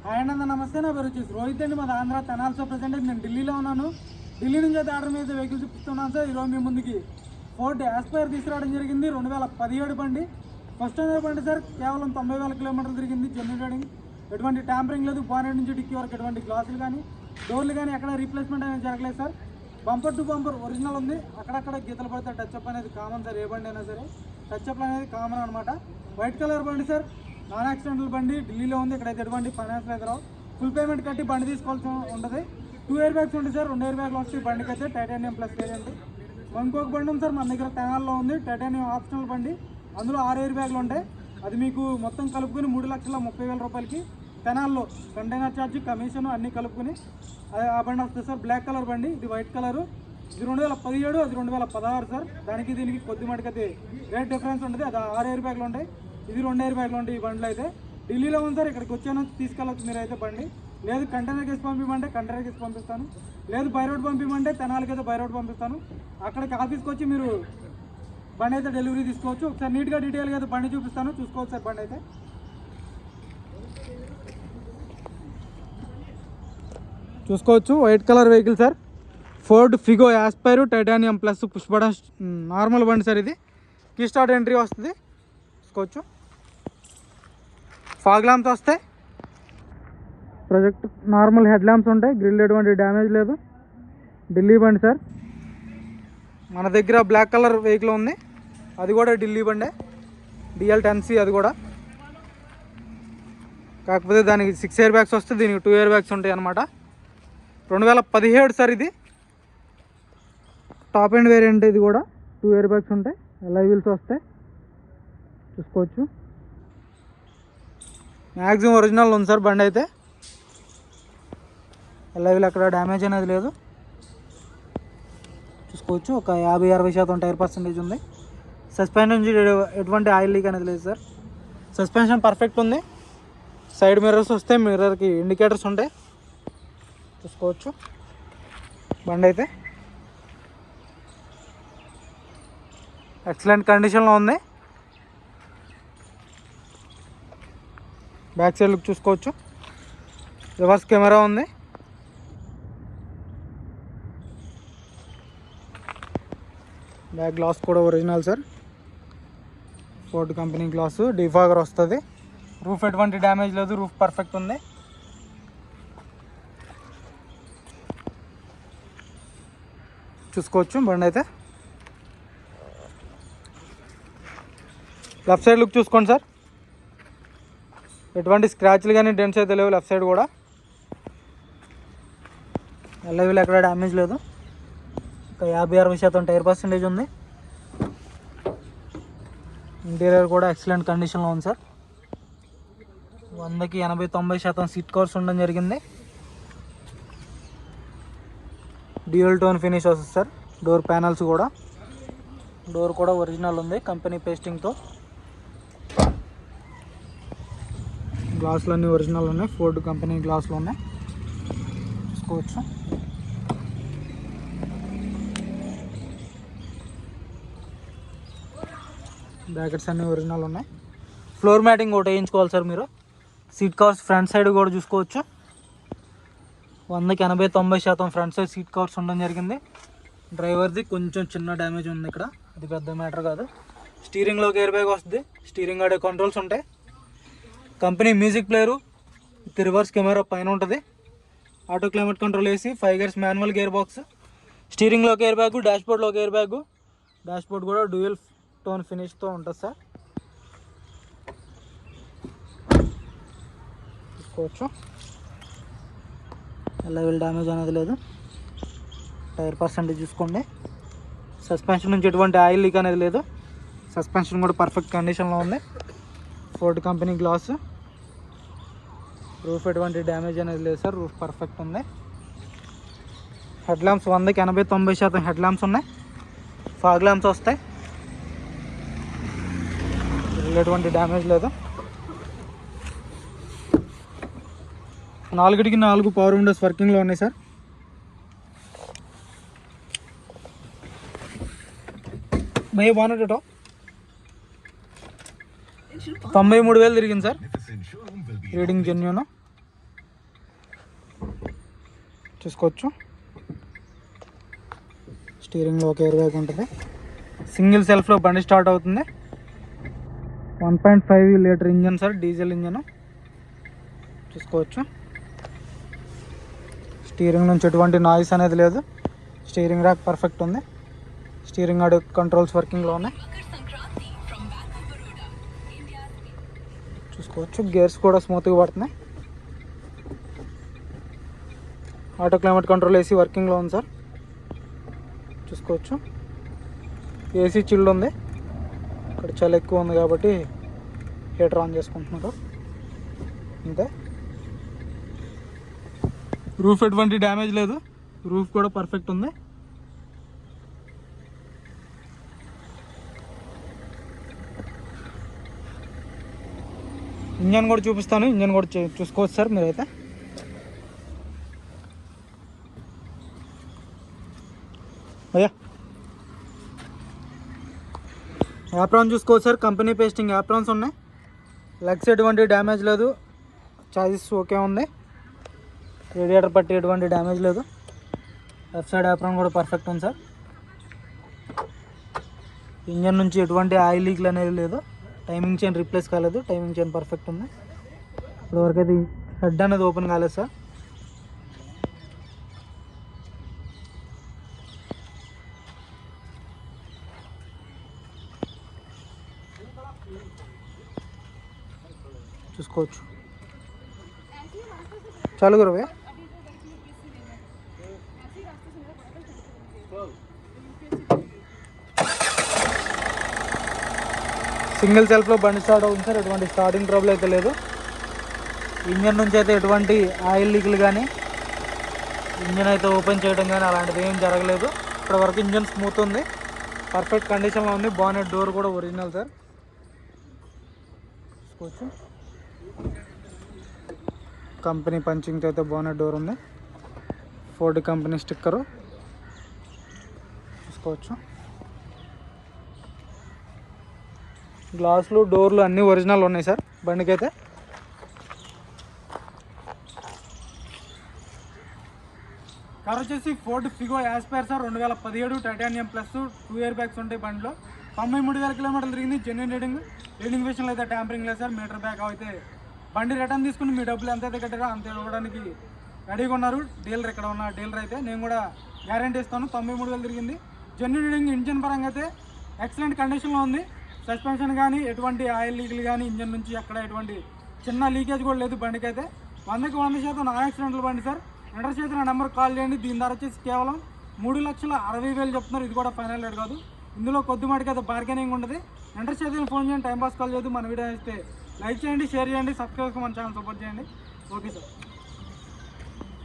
Hi అన్న, నమస్తే. నా పేరు వచ్చేసి రోహిత్ అండి. మాది ఆంధ్ర తెనాలిలో ప్రజెంట్ నేను ఢిల్లీలో ఉన్నాను. ఢిల్లీ నుంచి అయితే ఆర్డర్ మీద వెహికల్ చూపిస్తున్నాను సార్. ఈరోజు మీ ముందుకి ఫోర్డ్ ఆస్పైర్ తీసుకురావడం జరిగింది. 2017 బండి, ఫస్ట్ ఓనర్ బండి సార్. కేవలం 90,000 కిలోమీటర్లు తిరిగింది. జెన్యూన్ రైడింగ్, ఎటువంటి ట్యాంపరింగ్ లేదు. బానెట్ నుంచి డిక్కీ వరకు ఎటువంటి గ్లాసులు కానీ డోర్లు కానీ ఎక్కడ రీప్లేస్మెంట్ అనేది జరగలేదు sir. Bumper to bumper original ఉంది. అక్కడక్కడ గీతలు పడితే టచ్అప్ అనేది కామన్ సార్. ఏ బండి అయినా సరే టచ్అప్ అనేది కామన్ అనమాట. వైట్ కలర్ బండి సార్, నాన్ యాక్సిడెంటల్ బండి. ఢిల్లీలో ఉంది. ఇక్కడైతే ఎటువంటి ఫైనాన్స్ లేదు. ఫుల్ పేమెంట్ కట్టి బండి తీసుకోవాల్సి ఉంటుంది. 2 ఎయిర్ బ్యాగ్స్ ఉంటాయి సార్. 2 ఎయిర్ బ్యాగ్లు వస్తాయి బండికి అయితే. Titanium plus variant. ఇంకొక బండి ఉంది సార్ మన దగ్గర తెనాల్లో ఉంది. టైటానియం ఆప్షనల్ బండి, అందులో 6 ఎయిర్ బ్యాగ్లు ఉంటాయి. అది మీకు మొత్తం కలుపుకొని 3,30,000 రూపాయలకి తెనాల్లో కంటైనర్ ఛార్జ్, కమిషన్ అన్నీ కలుపుకొని ఆ బండి వస్తుంది సార్. బ్లాక్ కలర్ బండి, ఇది వైట్ కలరు. ఇది 2017, అది 2016 సార్. దానికి దీనికి కొద్ది మటుకైతే రేట్ డిఫరెన్స్ ఉంటుంది. అది 6 ఎయిర్ బ్యాగ్లు ఉంటాయి, ఇది 2 ఎయిర్ బ్యాగ్లు ఉంటాయి. ఈ బండ్లు అయితే ఢిల్లీలో ఉంది సార్. ఇక్కడికి వచ్చాను, తీసుకెళ్ళచ్చు మీరు అయితే బండి. లేదు కంటైనర్కి వేసి పంపించమంటే కంటైనర్కి వేసి పంపిస్తాను. లేదు బై రోడ్ పంపించమంటే తెనాలికి అయితే బై రోడ్ పంపిస్తాను. అక్కడికి ఆఫీస్కి వచ్చి మీరు బండి అయితే డెలివరీ తీసుకోవచ్చు. ఒకసారి నీట్గా డీటెయిల్గా అయితే బండి చూపిస్తాను, చూసుకోవచ్చు సార్. బండి అయితే చూసుకోవచ్చు. White colour vehicle sir. Ford Figo Aspire titanium plus push button normal బండి సార్. ఇది కీ స్టార్ట్ ఎంట్రీ వస్తుంది, చూసుకోవచ్చు. ఫాగ్ ల్యాంప్స్ వస్తాయి. ప్రొజెక్ట్ నార్మల్ హెడ్ ల్యాంప్స్ ఉంటాయి. గ్రిల్ ఎటువంటి డ్యామేజ్ లేదు. ఢిల్లీ బండి సార్. మన దగ్గర బ్లాక్ కలర్ వెహికల్ ఉంది, అది కూడా ఢిల్లీ బండే. DL10C అది కూడా. కాకపోతే దానికి 6 ఎయిర్ బ్యాగ్స్ వస్తాయి, దీనికి 2 ఎయిర్ బ్యాగ్స్ ఉంటాయి అన్నమాట. 2017 సార్. ఇది టాప్ ఎండ్ వేరియంట్. ఇది కూడా 2 ఎయిర్ బ్యాగ్స్ ఉంటాయి. ఎల్ఐ వీల్స్ వస్తాయి, చూసుకోవచ్చు. మ్యాక్సిమం ఒరిజినల్ ఉంది సార్ బండి అయితే. ఎల్ఐ వీల్ అక్కడ డ్యామేజ్ అనేది లేదు, చూసుకోవచ్చు. ఒక 50-60% టైర్ పర్సెంటేజ్ ఉంది. సస్పెన్షన్ నుంచి ఎటువంటి ఆయిల్ లీక్ అనేది లేదు సార్. సస్పెన్షన్ పర్ఫెక్ట్ ఉంది. సైడ్ మిర్రర్స్ వస్తాయి, మిర్రర్కి ఇండికేటర్స్ ఉంటాయి, చూసుకోవచ్చు. బండి అయితే ఎక్సలెంట్ కండిషన్లో ఉంది. బ్యాక్ సైడ్ లుక్ చూసుకోవచ్చు. రివర్స్ కెమెరా ఉంది. బ్యాక్ గ్లాస్ కూడా original sir. Ford company glass. Defogger వస్తుంది. రూఫ్ ఎటువంటి డ్యామేజ్ లేదు, రూఫ్ పర్ఫెక్ట్ ఉంది. చూసుకోవచ్చు బండి అయితే. లెఫ్ట్ సైడ్ లుక్ చూసుకోండి సార్. ఎటువంటి స్క్రాచ్లు కానీ డెంట్స్ అయితే లేవు. లెఫ్ట్ సైడ్ కూడా ఎల్ఐవిలో ఎక్కడ డ్యామేజ్ లేదు. ఒక 50-60% టైర్ పర్సెంటేజ్ ఉంది. ఇంటీరియర్ కూడా ఎక్సలెంట్ కండిషన్లో ఉంది సార్. 100కి 80-90% సీట్ కవర్స్ ఉండడం జరిగింది. డ్యూయల్ టోన్ ఫినిష్ వస్తుంది సార్. డోర్ ప్యానల్స్ కూడా, డోర్ కూడా ఒరిజినల్ ఉంది కంపెనీ పేస్టింగ్తో. గ్లాసులు అన్నీ ఒరిజినల్ ఉన్నాయి. ఫోర్డ్ కంపెనీ గ్లాసులు ఉన్నాయి, చూసుకోవచ్చు. బ్రాకెట్స్ అన్నీ ఒరిజినల్ ఉన్నాయి. ఫ్లోర్ మ్యాటింగ్ ఒకటి వేయించుకోవాలి సార్ మీరు. సీట్ కవర్స్ ఫ్రంట్ సైడ్ కూడా చూసుకోవచ్చు. 100కి 80-90% ఫ్రంట్ సైడ్ సీట్ కవర్స్ ఉండడం జరిగింది. డ్రైవర్ది కొంచెం చిన్న డ్యామేజ్ ఉంది ఇక్కడ, అది పెద్ద మ్యాటర్ కాదు. స్టీరింగ్లోకి ఎయిర్ బ్యాగ్ వస్తుంది. స్టీరింగ్ ఆడే కంట్రోల్స్ ఉంటాయి. Company music player with reverse camera పైన ఉంటుంది. ఆటో క్లైమేట్ కంట్రోల్ వేసి 5 గేర్స్ మాన్యువల్ గేర్ బాక్స్. స్టీరింగ్లోకి ఎయిర్ బ్యాగు, డాష్బోర్డ్లోకి ఎయిర్ బ్యాగు. డాష్బోర్డ్ కూడా డ్యూయల్ టోన్ ఫినిష్తో ఉంటుంది సార్, చూసుకోవచ్చు. లెవెల్ డ్యామేజ్ అనేది లేదు. టైర్ పర్సెంటేజ్ చూసుకోండి. సస్పెన్షన్ నుంచి ఎటువంటి ఆయిల్ లీక్ అనేది లేదు. సస్పెన్షన్ కూడా పర్ఫెక్ట్ కండిషన్లో ఉంది. Ford company glass. రూఫ్ ఎటువంటి డ్యామేజ్ అనేది లేదు సార్. రూఫ్ పర్ఫెక్ట్ ఉంది. హెడ్ ల్యాంప్స్ 100కి 80-90% హెడ్ ల్యాంప్స్ ఉన్నాయి. ఫాగ్ ల్యాంప్స్ వస్తాయి. ఎటువంటి డ్యామేజ్ లేదు. 4కి 4 పవర్ విండోస్ వర్కింగ్లో ఉన్నాయి సార్. భయ బాగున్నట్టు 93,000 తిరిగింది సార్. Reading genuine. చూసుకోవచ్చు. స్టీరింగ్లో ఒక ఎయిర్ బ్యాగ్ ఉంటుంది. సింగిల్ సెల్ఫ్లో బండి స్టార్ట్ అవుతుంది. 1.5 litre engine sir, diesel engine చూసుకోవచ్చు. స్టీరింగ్ నుంచి ఎటువంటి నాయిస్ అనేది లేదు. స్టీరింగ్ ర్యాక్ పర్ఫెక్ట్ ఉంది. స్టీరింగ్ అడు కంట్రోల్స్ వర్కింగ్లో ఉన్నాయి చూసుకోవచ్చు. గేర్స్ కూడా స్మూత్గా పడుతున్నాయి. ఆటో క్లైమేట్ కంట్రోల్ ఏసీ వర్కింగ్లో ఉంది సార్ చూసుకోవచ్చు. ఏసీ చిల్డ్ ఉంది. ఇక్కడ చాలా ఎక్కువ ఉంది కాబట్టి హీటర్ ఆన్ చేసుకుంటున్నారు అంతే. రూఫ్ ఎటువంటి డ్యామేజ్ లేదు. రూఫ్ కూడా పర్ఫెక్ట్ ఉంది. ఇంజన్ కూడా చూపిస్తాను. ఇంజన్ కూడా చూసుకోవచ్చు సార్ మీరైతే. అయ్యా యాప్రాన్ చూసుకోవచ్చు సార్. కంపెనీ పేస్టింగ్ యాప్రాన్స్ ఉన్నాయి. లెగ్స్ ఎటువంటి డ్యామేజ్ లేదు. చాయిస్ ఓకే ఉంది. రేడియేటర్ పట్టి ఎటువంటి డ్యామేజ్ లేదు. లెఫ్ట్ సైడ్ యాప్రాన్ కూడా పర్ఫెక్ట్ ఉంది సార్. ఇంజన్ నుంచి ఎటువంటి ఆయిల్ లీక్లు అనేది లేదు. టైమింగ్ చైన్ రీప్లేస్ కాలేదు. టైమింగ్ చైన్ పర్ఫెక్ట్ ఉంది. ఇప్పటివరకు అది హెడ్ అనేది ఓపెన్ కాలేదు సార్. చూసుకోవచ్చు. చాలు గురవే. సింగిల్ సెల్ఫ్లో బండి స్టార్ట్ అవుతుంది సార్. ఎటువంటి స్టార్టింగ్ ట్రబుల్ అయితే లేదు. ఇంజన్ నుంచి అయితే ఎటువంటి ఆయిల్ లీక్లు కానీ ఇంజన్ అయితే ఓపెన్ చేయడం కానీ అలాంటిది ఏం జరగలేదు. ఇప్పటివరకు ఇంజన్ స్మూత్ ఉంది. పర్ఫెక్ట్ కండిషన్లో ఉంది. బానెట్ డోర్ కూడా ఒరిజినల్ సార్ చూసుకోవచ్చు. కంపెనీ పంచింగ్తో అయితే బానెట్ డోర్ ఉంది. ఫోర్డ్ కంపెనీ స్టిక్కరు చూసుకోవచ్చు. గ్లాసులు డోర్లు అన్నీ ఒరిజినల్ ఉన్నాయి సార్ బండికి అయితే. కార్ వచ్చేసి Ford Figo aspire sir 2017 titanium plus 2 air bags ఉంటాయి బండిలో. 93,000 కిలోమీటర్లు తిరిగింది. జెన్యున్ రీడింగ్ విషయంలో అయితే ట్యాంపరింగ్ లేదు సార్. మీటర్ బ్యాక్ అయితే బండి రిటర్న్ తీసుకుని మీ డబ్బులు ఎంత అయితే కట్టారో అంత ఇవ్వడానికి రెడీగా ఉన్నారు. డీలర్ ఇక్కడ ఉన్న డీలర్ అయితే నేను కూడా గ్యారంటీ ఇస్తాను. 93,000 తిరిగింది. Genuine reading. ఇంజన్ పరంగా అయితే ఎక్సలెంట్ కండిషన్లో ఉంది. సస్పెన్షన్ కానీ ఎటువంటి ఆయిల్ లీక్లు కానీ ఇంజన్ నుంచి ఎక్కడ ఎటువంటి చిన్న లీకేజ్ కూడా లేదు బండికి అయితే. 100కి 100% నా యాక్సిడెంట్లు బండి సార్. ఎంటర్ చేసి నా నెంబర్ కాల్ చేయండి. దీని ధర వచ్చేసి కేవలం 3,60,000 చెప్తున్నారు. ఇది కూడా ఫైనల్ రేట్ కాదు. ఇందులో కొద్దిమాటికి అయితే బార్గెనింగ్ ఉంటుంది. ఎంటర్ చేసి ఫోన్ చేయండి. టైం పాస్ కాల్ చేయదు. మన వీడియో అయితే లైక్ చేయండి, షేర్ చేయండి, సబ్స్క్రైబ్ మన ఛానల్ సపోర్ట్ చేయండి. Okay sir.